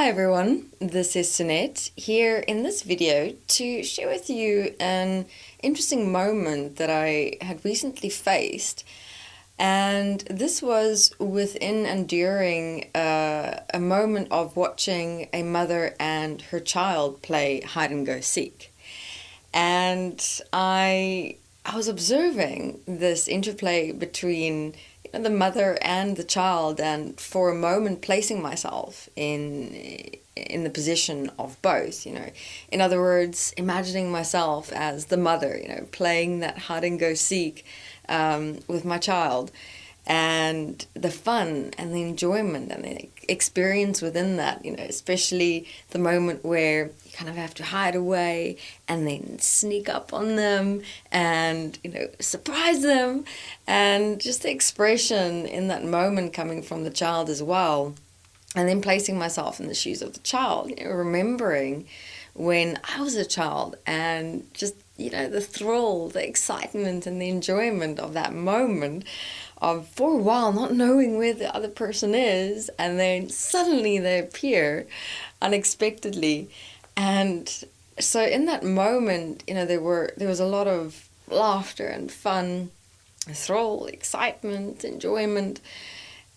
Hi everyone, this is Sunette here in this video to share with you an interesting moment that I had recently faced, and this was within and during a moment of watching a mother and her child play hide and go seek. And I was observing this interplay between the mother and the child, and for a moment placing myself in the position of both. In other words, imagining myself as the mother, playing that hide and go seek with my child, and the fun and the enjoyment and the experience within that, especially the moment where you kind of have to hide away and then sneak up on them and, surprise them, and just the expression in that moment coming from the child as well. And then placing myself in the shoes of the child, remembering when I was a child and just, the thrill, the excitement and the enjoyment of that moment of, for a while, not knowing where the other person is, and then suddenly they appear unexpectedly. And so in that moment, there was a lot of laughter and fun, thrill, excitement, enjoyment.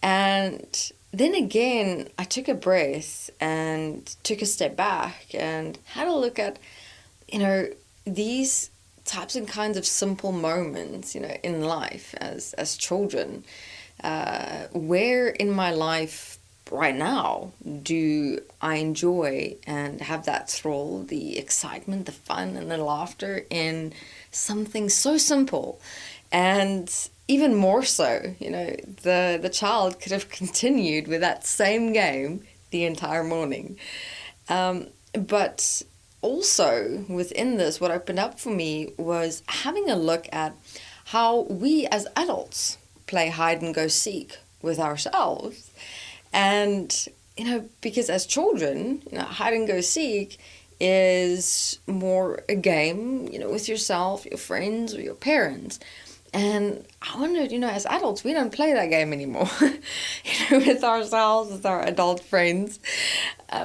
And then again, I took a breath and took a step back and had a look at, these types and kinds of simple moments, in life as children. Where in my life right now do I enjoy and have that thrill, the excitement, the fun, and the laughter in something so simple? And even more so, the child could have continued with that same game the entire morning. But also within this, what opened up for me was having a look at how we as adults play hide and go seek with ourselves. And, because as children, hide and go seek is more a game, with yourself, your friends, or your parents. And I wondered, as adults, we don't play that game anymore, with ourselves, with our adult friends,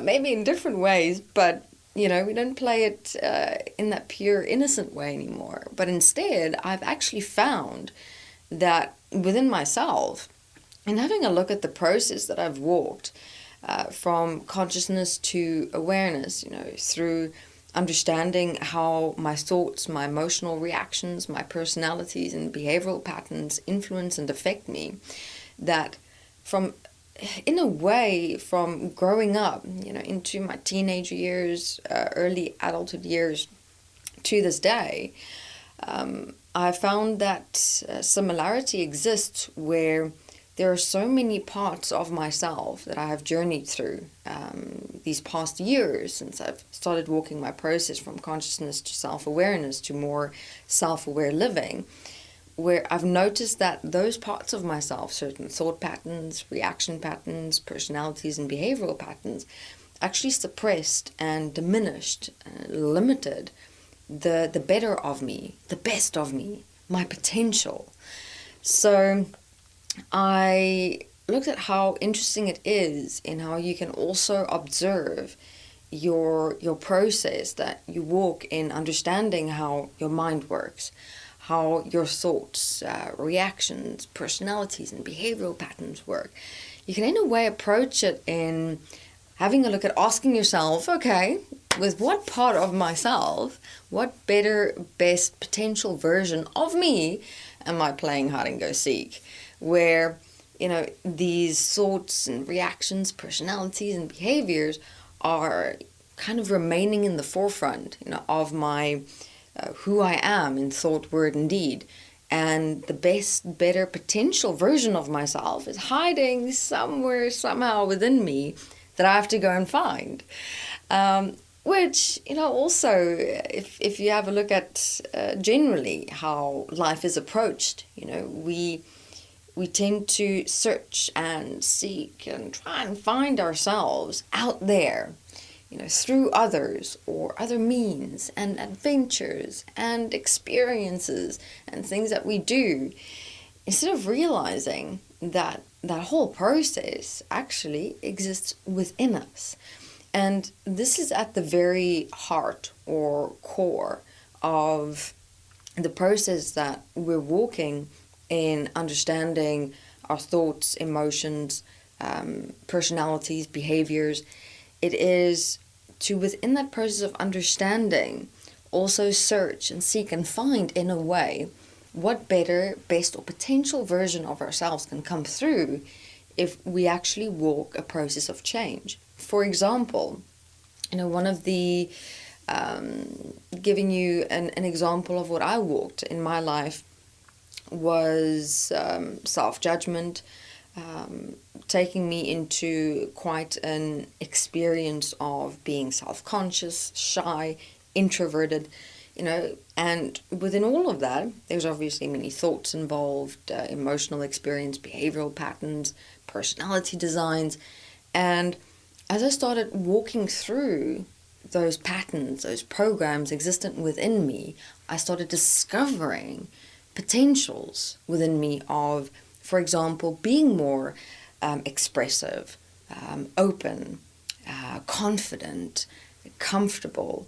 maybe in different ways, but, we don't play it in that pure, innocent way anymore. But instead, I've actually found that within myself, and having a look at the process that I've walked from consciousness to awareness, through understanding how my thoughts, my emotional reactions, my personalities and behavioral patterns influence and affect me, that in a way, from growing up, into my teenage years, early adulthood years to this day, I found that similarity exists where there are so many parts of myself that I have journeyed through these past years since I've started walking my process from consciousness to self-awareness to more self-aware living, where I've noticed that those parts of myself, certain thought patterns, reaction patterns, personalities, and behavioral patterns, actually suppressed and diminished, limited the better of me, the best of me, my potential. So I looked at how interesting it is in how you can also observe your process that you walk in, understanding how your mind works, how your thoughts, reactions, personalities, and behavioral patterns work. You can in a way approach it in having a look at asking yourself, okay, with what part of myself, what better, best potential version of me am I playing hide and go seek? Where, these thoughts and reactions, personalities and behaviors are kind of remaining in the forefront, of my who I am in thought, word, and deed. And the best, better potential version of myself is hiding somewhere, somehow within me that I have to go and find. Which, also, if you have a look at generally how life is approached, we tend to search and seek and try and find ourselves out there, through others or other means and adventures and experiences and things that we do, instead of realizing that that whole process actually exists within us. And this is at the very heart or core of the process that we're walking in understanding our thoughts, emotions, personalities, behaviors. It is to, within that process of understanding, also search and seek and find, in a way, what better, best, or potential version of ourselves can come through if we actually walk a process of change. For example, one of the giving you an example of what I walked in my life was self-judgment, taking me into quite an experience of being self-conscious, shy, introverted, and within all of that, there's obviously many thoughts involved, emotional experience, behavioral patterns, personality designs. And as I started walking through those patterns, those programs existent within me, I started discovering potentials within me of, for example, being more expressive, open, confident, comfortable,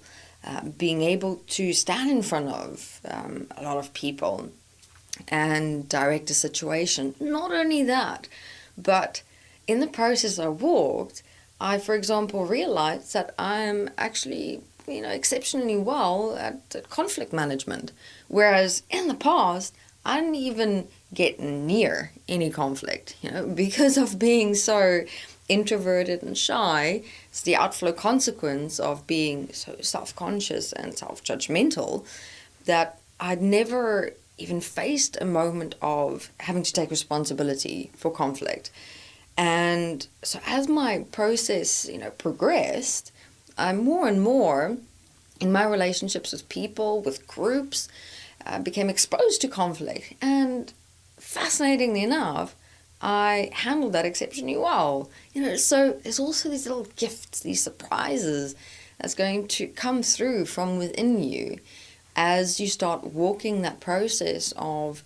being able to stand in front of a lot of people and direct a situation. Not only that, but in the process I walked, I, for example, realized that I'm actually, exceptionally well at conflict management. Whereas in the past, I didn't even get near any conflict, because of being so introverted and shy. It's the outflow consequence of being so self-conscious and self-judgmental that I'd never even faced a moment of having to take responsibility for conflict. And so as my process, progressed, I more and more in my relationships with people, with groups, became exposed to conflict. And fascinatingly enough, I handled that exceptionally well. So there's also these little gifts, these surprises that's going to come through from within you as you start walking that process of,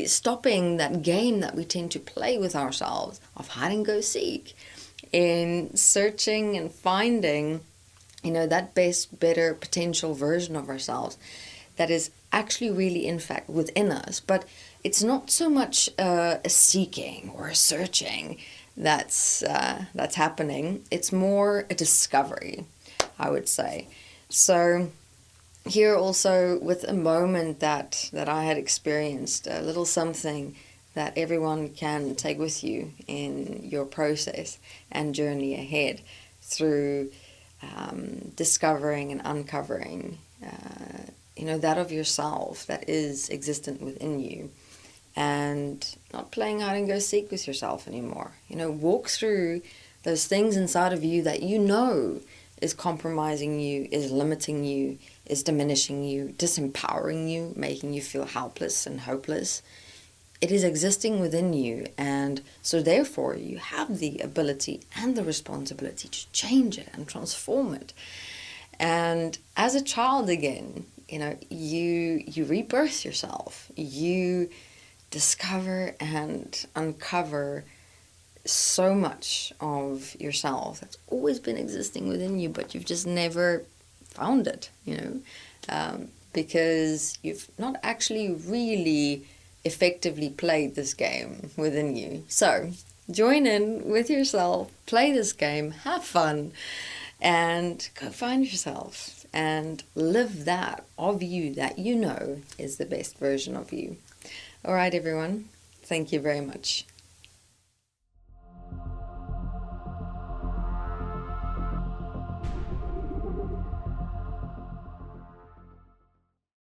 stopping that game that we tend to play with ourselves of hide and go seek, in searching and finding, that best, better potential version of ourselves that is actually really, in fact, within us. But it's not so much a seeking or a searching that's happening. It's more a discovery, I would say. So here also with a moment that I had experienced, a little something that everyone can take with you in your process and journey ahead through discovering and uncovering, that of yourself that is existent within you, and not playing hide and go seek with yourself anymore. Walk through those things inside of you that is compromising you, is limiting you, is diminishing you, disempowering you, making you feel helpless and hopeless. It is existing within you, and so therefore you have the ability and the responsibility to change it and transform it. And as a child again, you rebirth yourself. You discover and uncover so much of yourself that's always been existing within you, but you've just never found it, because you've not actually really effectively played this game within you. So join in with yourself, play this game, have fun, and go find yourself and live that of you that is the best version of you. All right, everyone. Thank you very much.